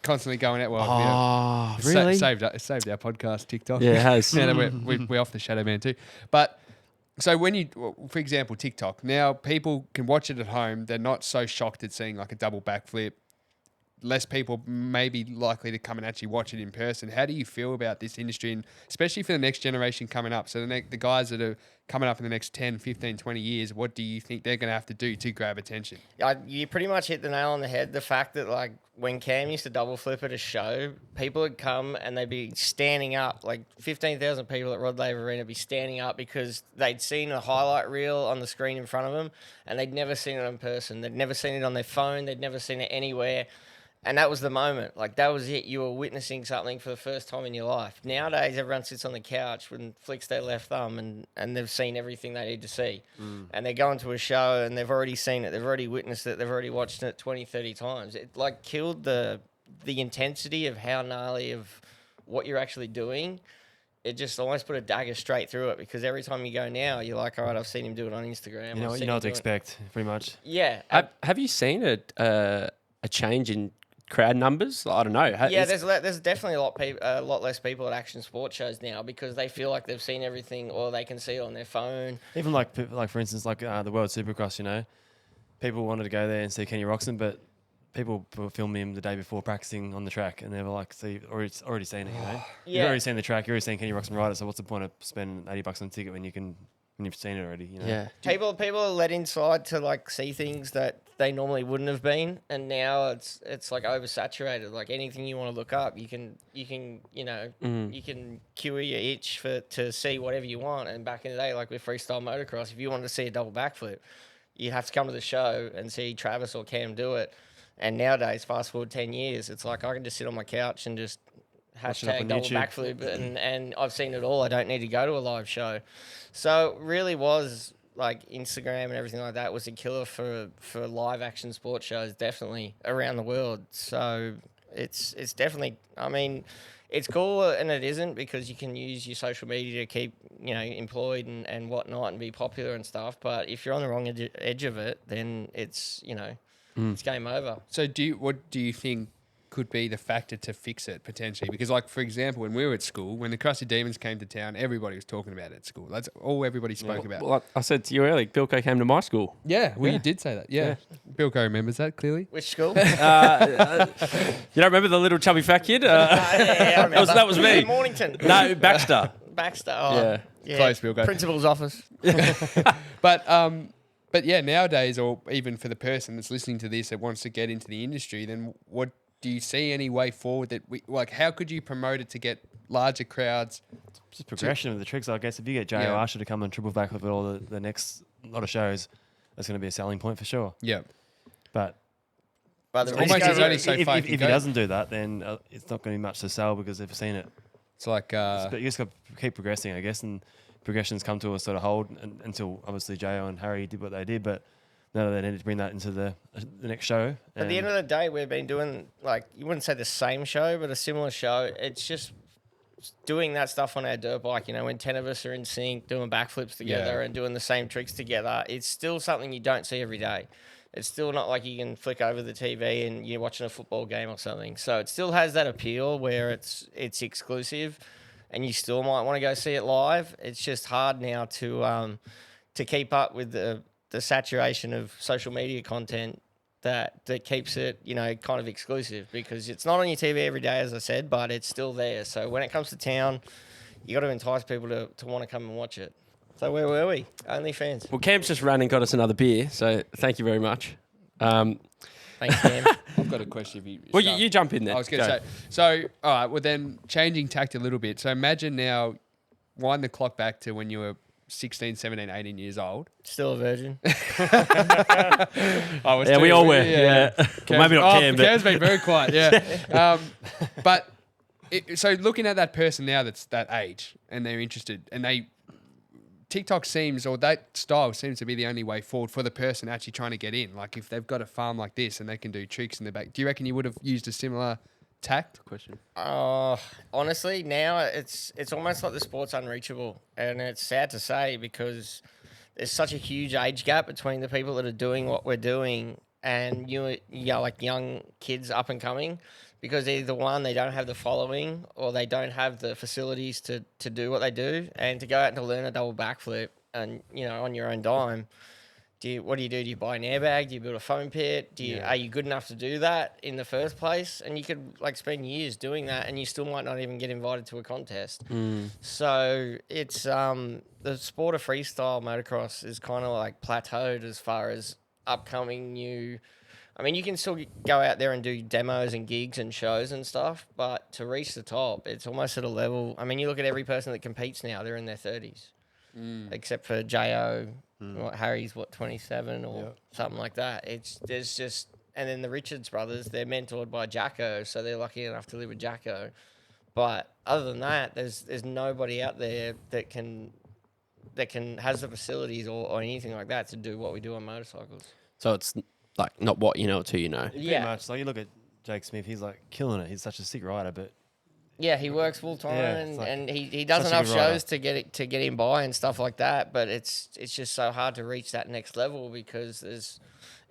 constantly going out. Well, Oh, it really? saved our podcast, TikTok. Yeah, it has. Yeah, we're off the Shadow Man too. But so for example, TikTok, now people can watch it at home. They're not so shocked at seeing like a double backflip. Less people may be likely to come and actually watch it in person. How do you feel about this industry, and especially for the next generation coming up? So the guys that are coming up in the next 10, 15, 20 years, what do you think they're going to have to do to grab attention? You pretty much hit the nail on the head. The fact that like when Cam used to double flip at a show, people would come and they'd be standing up, like 15,000 people at Rod Laver Arena be standing up because they'd seen a highlight reel on the screen in front of them and they'd never seen it in person. They'd never seen it on their phone. They'd never seen it anywhere. And that was the moment. Like, that was it. You were witnessing something for the first time in your life. Nowadays, everyone sits on the couch and flicks their left thumb and they've seen everything they need to see. And they're going to a show and they've already seen it. They've already witnessed it. They've already watched it 20, 30 times. It, like, killed the intensity of how gnarly of what you're actually doing. It just almost put a dagger straight through it because every time you go now, you're like, all right, I've seen him do it on Instagram. You know what to expect, pretty much. Yeah. Have you seen a change in crowd numbers? I don't know. Yeah, there's definitely a lot less people at action sports shows now because they feel like they've seen everything or they can see it on their phone. Even like for instance, like the World Supercross, you know, people wanted to go there and see Kenny Roxon, but people were filming him the day before practicing on the track, and they were like, "See, already seen it, you know. You've already seen the track. You've already seen Kenny Roxon ride it. So what's the point of spending $80 on a ticket when you've seen it already? You know? Yeah. People are let inside to like see things that they normally wouldn't have been, and now it's like oversaturated. Like anything you want to look up, you can you can cure your itch to see whatever you want. And back in the day, like with freestyle motocross, if you wanted to see a double backflip, you'd have to come to the show and see Travis or Cam do it. And nowadays, fast forward 10 years, it's like I can just sit on my couch and just hashtag double backflip, and I've seen it all. I don't need to go to a live show. So it really was like Instagram and everything like that was a killer for live action sports shows, definitely around the world. So it's definitely, I mean, it's cool and it isn't because you can use your social media to keep, employed and whatnot and be popular and stuff. But if you're on the wrong edge of it, then it's, it's game over. So what do you think could be the factor to fix it potentially? Because like, for example, when we were at school, when the Crusty Demons came to town, everybody was talking about it at school. That's all everybody spoke about. Well, I said to you earlier, Bilko came to my school. Yeah, well, you did say that. Yeah. Bilko remembers that clearly. Which school? You don't remember the little chubby fat kid? I remember. that was me. Mornington. No, Baxter. Baxter. Oh, yeah. Close, Bilko. Principal's office. But yeah, nowadays, or even for the person that's listening to this that wants to get into the industry, then what do you see any way forward that how could you promote it to get larger crowds? Just progression of the tricks, I guess. If you get J.O. Archer to come and triple backflip at all the next lot of shows, that's going to be a selling point for sure. Yeah. But But the almost risk there's over- only so far. If he doesn't do that, then it's not going to be much to sell because they've seen it. It's like But you just got to keep progressing, I guess, and progressions come to a sort of hold until obviously Jo and Harry did what they did, but now they need to bring that into the next show. At the end of the day, we've been doing, like, you wouldn't say the same show, but a similar show. It's just doing that stuff on our dirt bike, you know, when 10 of us are in sync, doing backflips together and doing the same tricks together. It's still something you don't see every day. It's still not like you can flick over the TV and you're watching a football game or something. So it still has that appeal where it's exclusive and you still might want to go see it live. It's just hard now to keep up with the saturation of social media content that keeps it, you know, kind of exclusive because it's not on your TV every day, as I said, but it's still there. So when it comes to town, you got to entice people to want to come and watch it. So where were we? OnlyFans. Well, Cam's just ran and got us another beer, so thank you very much. Thanks, Cam. I've got a question. Well, you jump in there. I was going to say. So, all right. Well, then changing tact a little bit. So imagine now, wind the clock back to when you were 16, 17, 18 years old. Still a virgin. We all were. Yeah. Well, maybe not Cam, but Cam's been very quiet. Yeah. So looking at that person now that's that age and they're interested and TikTok seems, or that style seems to be the only way forward for the person actually trying to get in. Like if they've got a farm like this and they can do tricks in the back, do you reckon you would have used a similar tact? Question. Honestly, now it's almost like the sport's unreachable, and it's sad to say because there's such a huge age gap between the people that are doing what we're doing and you like young kids up and coming. Because either one, they don't have the following or they don't have the facilities to do what they do. And to go out and to learn a double backflip and, you know, on your own dime, what do? Do you buy an airbag? Do you build a foam pit? Are you good enough to do that in the first place? And you could like spend years doing that and you still might not even get invited to a contest. So it's the sport of freestyle motocross is kind of like plateaued as far as upcoming new... I mean, you can still go out there and do demos and gigs and shows and stuff, but to reach the top, it's almost at a level... I mean, you look at every person that competes now, they're in their 30s, except for J.O., Harry's, 27 or something like that. There's just... And then the Richards brothers, they're mentored by Jacko, so they're lucky enough to live with Jacko. But other than that, there's nobody out there that has the facilities or anything like that to do what we do on motorcycles. So it's... like not what you know, it's who you know. Pretty much. Like you look at Jake Smith, he's like killing it. He's such a sick rider, but yeah, he works full time and he does such a enough good rider. shows to get him by and stuff like that. But it's just so hard to reach that next level because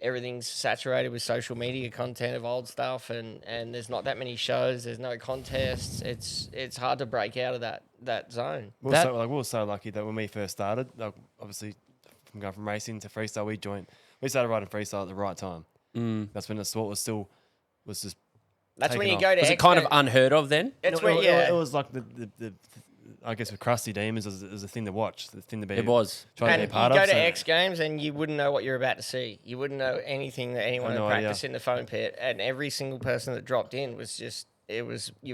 everything's saturated with social media content of old stuff and there's not that many shows. There's no contests. It's hard to break out of that zone. we were so lucky that when we first started, like, obviously from going from racing to freestyle, we started riding freestyle at the right time. That's when the sport was just. That's when you off. go to. Was it kind of unheard of then? It's it was like the I guess with Crusty Demons was a thing to watch, the thing to be. It was. Trying to And be a part you of. go to X Games and you wouldn't know what you're about to see. You wouldn't know anything that anyone had practiced in the foam pit. And every single person that dropped in was just, you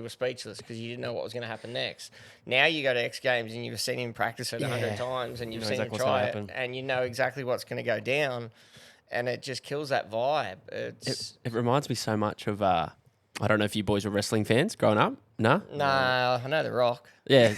were speechless because you didn't know what was going to happen next. Now you go to X Games and you've seen him practice it 100 times and you've seen him try it and you know exactly what's going to go down. And it just kills that vibe. It reminds me so much of, I don't know if you boys were wrestling fans growing up. No? Nah, I know The Rock. Yeah.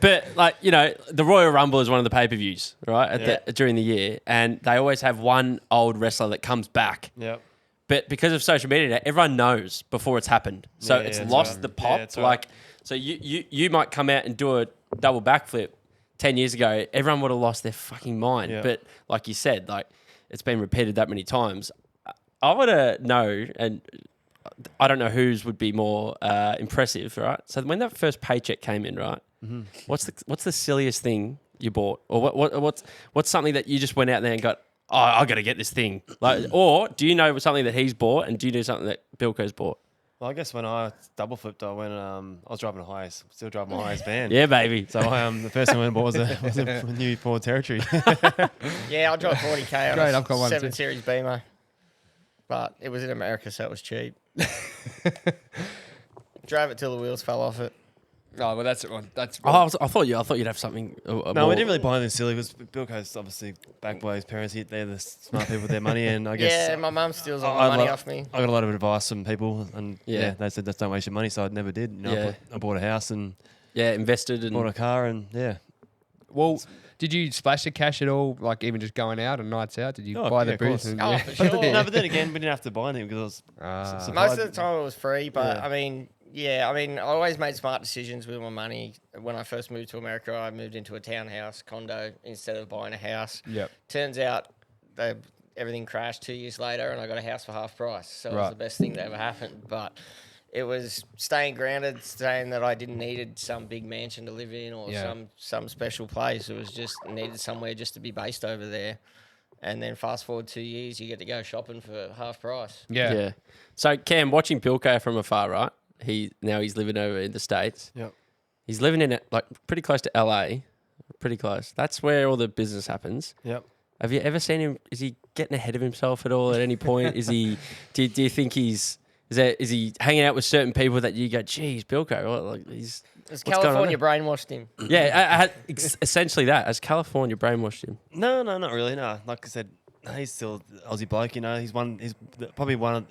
But, like, you know, the Royal Rumble is one of the pay-per-views, right, during the year. And they always have one old wrestler that comes back. Yep. But because of social media, everyone knows before it's happened. So it's lost the pop. Yeah, right. So you might come out and do a double backflip 10 years ago. Everyone would have lost their fucking mind. Yeah. But like you said, like, it's been repeated that many times. I want to know, and I don't know whose would be more impressive, right? So when that first paycheck came in, right? Mm-hmm. What's the silliest thing you bought, or what's something that you just went out there and got? Oh, I got to get this thing. Like, or do you know something that he's bought, and do you know something that Bilko's bought? Well, I guess when I double flipped, I was driving still driving my highest van. Yeah, baby. So the first thing I went and bought was a new Ford Territory. Yeah, I drove 40K on Great, a I've got one 7 too. Series Beamer. But it was in America, so it was cheap. Drove it till the wheels fell off it. Oh well, that's. I thought you'd have something. No, we didn't really buy anything silly because Bilko's obviously backed by his parents. They're the smart people with their money, and I guess Yeah, my mum steals all my money off me. I got a lot of advice from people, and they said just don't waste your money. So I never did. You know, I bought a house and invested and bought a car, and Well, did you splash the cash at all? Like even just going out and nights out? Did you buy the booze? For sure. But then again, we didn't have to buy anything because most of the time it was free. But I mean, I always made smart decisions with my money. When I first moved to America, I moved into a townhouse condo instead of buying a house. Yep. Turns out everything crashed 2 years later, and I got a house for half price. So it was the best thing that ever happened. But it was staying grounded, saying that I didn't needed some big mansion to live in or some special place. It was just needed somewhere just to be based over there. And then fast forward 2 years, you get to go shopping for half price. Yeah. So Cam, watching Bilko from afar, right? He's living over in the States. Yep. He's living in like pretty close to LA. Pretty close. That's where all the business happens. Yep. Have you ever seen him? Is he getting ahead of himself at all at any point? Is he? Do you think he's? Is he hanging out with certain people that you go, geez, Bilko, Has California brainwashed him? Yeah, essentially that. Has California brainwashed him? No, not really. No, like I said, he's still Aussie bloke. You know, he's probably one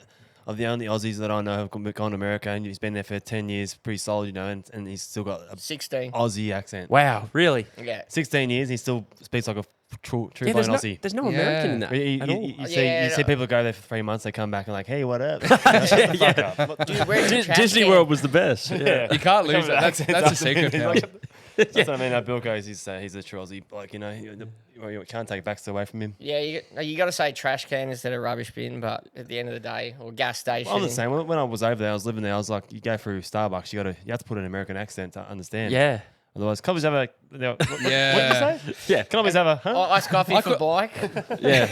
of the only Aussies that I know have gone to America, and he's been there for 10 years, pretty solid, you know, and he's still got a 16 Aussie accent. Wow, really? Yeah, 16 years, he still speaks like a true born Aussie. There's no American in that at all. You see people go there for 3 months, they come back and like, hey, what up? Dude, Disney World was the best. Yeah. You can't lose it. That's a secret now. That's what I mean. Bilko, he's a true Aussie. Like, you know, you can't take backs away from him. Yeah, you got to say trash can instead of rubbish bin, but at the end of the day, or gas station. Well, I'm the same. When I was over there, I was living there. I was like, you go through Starbucks, you have to put an American accent to understand. Yeah. Otherwise, can I always have a? What did you say? Yeah. Can I always have a? Iced coffee for bike. Yeah.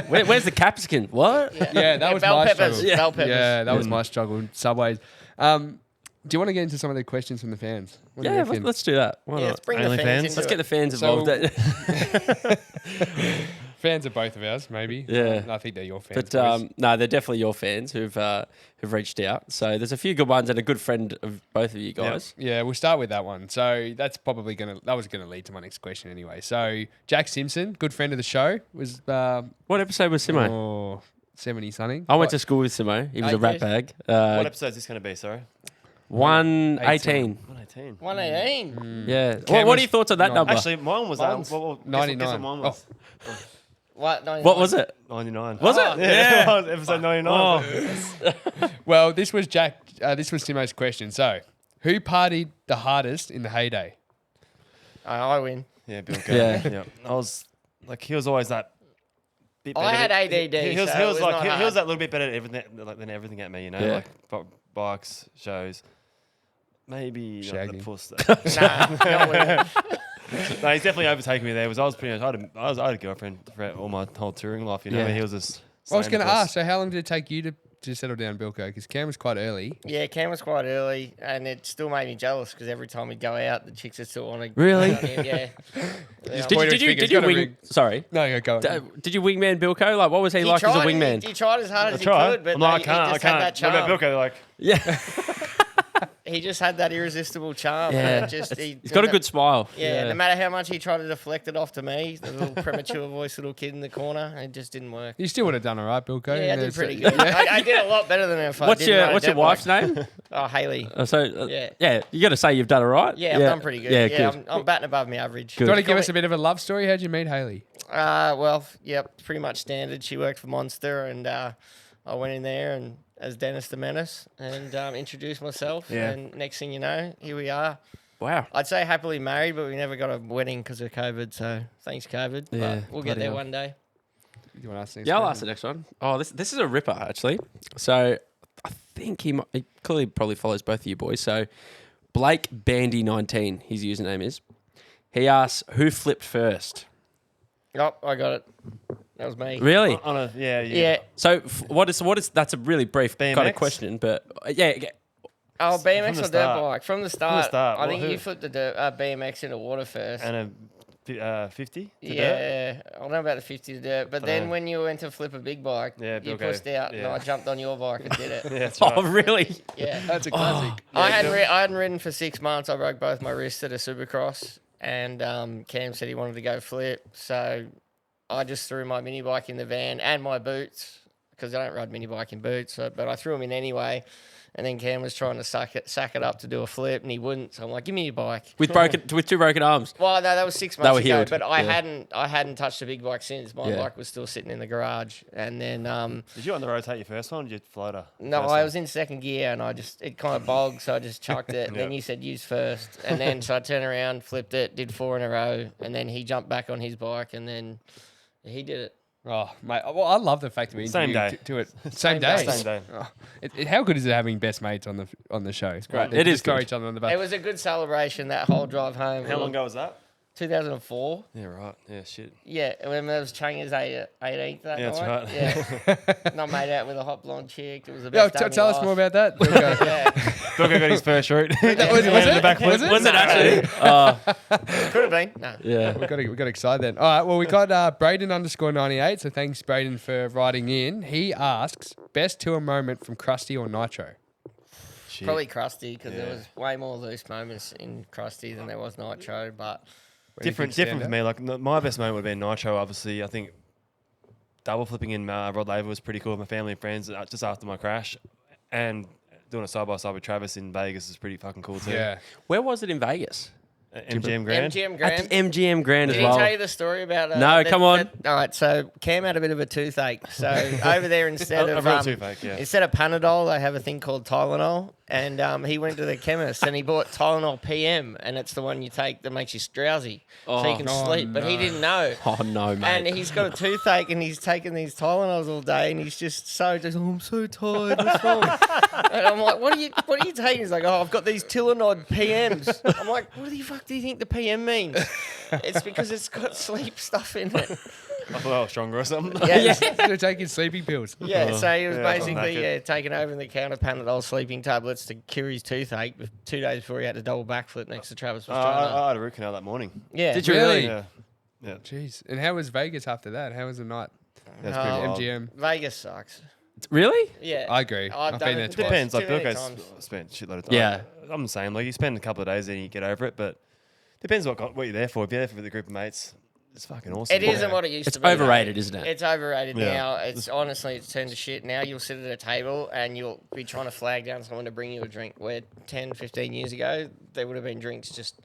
Where's the capsicum? What? Yeah, that was bell my peppers. struggle. Bell peppers. Yeah, that was my struggle. Subways. Do you want to get into some of the questions from the fans? Let's do that. Why not? Let's bring Only the fans fans? into Let's it. get the fans So- involved. Fans of both of ours, maybe. Yeah. I think they're your fans. But boys. no, they're definitely your fans who've reached out. So there's a few good ones and a good friend of both of you guys. Yeah, we'll start with that one. So that's probably that was gonna lead to my next question anyway. So Jack Simpson, good friend of the show, was What episode was Simo? 70 something. I went to school with Simo. He was a rat bag. What episode is this going to be? Sorry. 118. 118. 118. Yeah. Cam What are was your thoughts on that number? Actually, mine was Mine's 99. Guess what mine was? What? 99? What was it? 99. Was it? Yeah, it was episode 99. Well, this was Simo's question. So, who partied the hardest in the heyday? I win. Yeah, Bilko. Yeah. I was like, he was always that. Bit I better had at- ADD, He was so it was like not he hard. was that little bit better at everything than everything at me, you know, Yeah. like bikes, shows, maybe not Shagging. the puss. Though. Nah, not winning. No, he's definitely overtaken me there. I was pretty much I had a girlfriend for all my whole touring life, you know. Yeah. And he was just. I was going to same ask, so how long did it take you to settle down, Bilko? Because Cam was quite early. Yeah, Cam was quite early, and it still made me jealous because every time we'd go out, the chicks would still want to. Really? Yeah. Did you wing? Sorry. No, go on. Did you wingman Bilko? Like, what was he like as a wingman? He tried as hard as he Try. could, but I'm like, he I just can't. had that What about charm. Bilko? They're like, Yeah. He just had that irresistible charm. Yeah. And He's got a good smile. Yeah, no matter how much he tried to deflect it off to me, the little premature voice little kid in the corner, it just didn't work. You still would have done all right, Bilko. Yeah, I did pretty good. I did a lot better than him. If I What's didn't ride a your dirt wife's bike. name? Oh, Haley. Yeah, you got to say you've done all right. Yeah, I've done pretty good. Yeah, Yeah, good. I'm batting above my average. Do you want to give us a bit of a love story? How'd you meet Haley? Well, yep, pretty much standard. She worked for Monster, and I went in there and as Dennis the Menace and introduced myself. Yeah. And next thing you know, here we are. Wow. I'd say happily married, but we never got a wedding because of COVID. So thanks, COVID. Yeah, But we'll bloody get there hell. one day. Do you want to ask next Yeah, I'll question? ask the next one. Oh, this is a ripper, actually. So I think he clearly probably follows both of you boys. So Blake Bandy19, his username is. He asks, who flipped first? Oh, I got it. That was me. Really? Yeah. So what is that's a really brief kind of BMX? question, but yeah. Oh, BMX the or dirt start. bike? From the start. start. I think Well, you flipped the BMX into water first. And 50 to dirt? Yeah, I don't know about the 50 to dirt, but then when you went to flip a big bike, Yeah, you Bilko, pushed out, and I jumped on your bike and did it. Yeah, that's Oh, right. really? Yeah, That's a classic. I hadn't ridden for 6 months. I broke both my wrists at a Supercross, and Cam said he wanted to go flip, so I just threw my mini bike in the van and my boots because I don't ride mini bike in boots, but I threw them in anyway. And then Cam was trying to sack it up to do a flip, and he wouldn't. So I'm like, "Give me your bike." With two broken arms. Well, no, that was 6 They months were ago, healed. but I Yeah. hadn't touched a big bike since. My Yeah. bike was still sitting in the garage, and then Did you on the rotate your first one or did you floater? no, first I one? was in second gear, and it kind of bogged, so I just chucked it. And then you said use first, and then so I turned around, flipped it, did 4 in a row, and then he jumped back on his bike, and then he did it. Oh, mate. Well, I love the fact that we Same interviewed day. to it. Same day. Same day. Oh, how good is it having best mates on the show? It's great. It is throw good. each other on the It back. was a good celebration that whole drive home. How long ago was that? 2004. Yeah, right. Yeah, shit. Yeah, when there was Changa's 18th that Yeah, that's night. right. Yeah, and I made out with a hot blonde chick. It was the Yo, best day of my tell us life. more about that. Bilko. Yeah, Bilko got his first route. Was it? Was it? Was it actually? could have been. No. Yeah. We got excited then. All right, well, we got Braden_98, so thanks, Braden, for writing in. He asks, best tour moment from Crusty or Nitro? Shit. Probably Crusty because there Yeah. was way more loose moments in Crusty than there was Nitro. But different for me. Like my best moment would have been Nitro. Obviously, I think double flipping in Rod Laver was pretty cool with my family and friends just after my crash, and doing a side by side with Travis in Vegas is pretty fucking cool too. Yeah. Where was it in Vegas? MGM Grand. MGM At Grand. the MGM Grand Did as he well. tell you the story about? No, come on. all right, so Cam had a bit of a toothache. So over there, instead A of real toothache, yeah. instead of Panadol, they have a thing called Tylenol. And he went to the chemist and he bought Tylenol PM, and it's the one you take that makes you drowsy, so you can Oh, sleep. But he no. didn't know. Oh, no, mate. And he's got a toothache, and he's taking these Tylenols all day, and he's just oh, I'm so tired. What's wrong? And I'm like, what are you taking? He's like, oh, I've got these Tylenol PMs. I'm like, what the fuck do you think the PM means? It's because it's got sleep stuff in it. I thought I was stronger or something. Yeah, They're taking sleeping pills. yeah. So he was Yeah, basically taking over the counter Panadol sleeping tablets to cure his toothache 2 days before he had to double backflip next to Travis Pastrana. I had a root canal that morning. Yeah. Did you really? Yeah. Yeah. Jeez. And how was Vegas after that? How was the night? That's pretty wild. MGM. Vegas sucks. Really? Yeah. I agree. I've I've done been there it. twice. Depends. Too Like many Bilko's times. spent a shitload of time. Yeah. I'm the same. Like you spend a couple of days and you get over it, but depends what you're there for. If you're there for the group of mates, it's fucking awesome. It isn't what it used It's to be. overrated, though. isn't it? It's overrated Yeah. now. It's honestly, it's turned to shit. Now you'll sit at a table and you'll be trying to flag down someone to bring you a drink. Where 10, 15 years ago, there would have been drinks just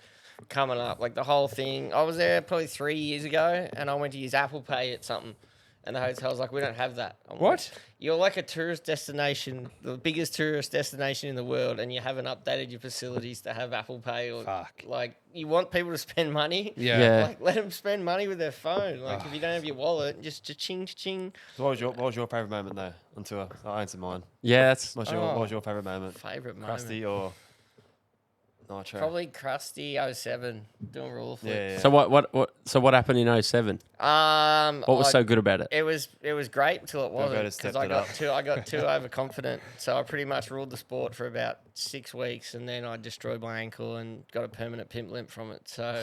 coming up. Like the whole thing. I was there probably 3 years ago, and I went to use Apple Pay at something. And the hotel's like, we don't have that. I'm What? Like, you're like a tourist destination, the biggest tourist destination in the world, and you haven't updated your facilities to have Apple Pay. Or Fuck. like, you want people to spend money. Yeah. Yeah. Like, let them spend money with their phone. Like, if you don't have your wallet, just cha-ching, cha-ching. So what was your favourite moment though on tour? I answered mine. Yeah, that's What was your favourite moment? Favorite moment. Crusty or Nitro? Probably Crusty 07 doing rule flip. Yeah. So what happened in 07? What was so good about it? It was great until it wasn't just because stepped I got too overconfident. So I pretty much ruled the sport for about 6 weeks, and then I destroyed my ankle and got a permanent pimp limp from it. So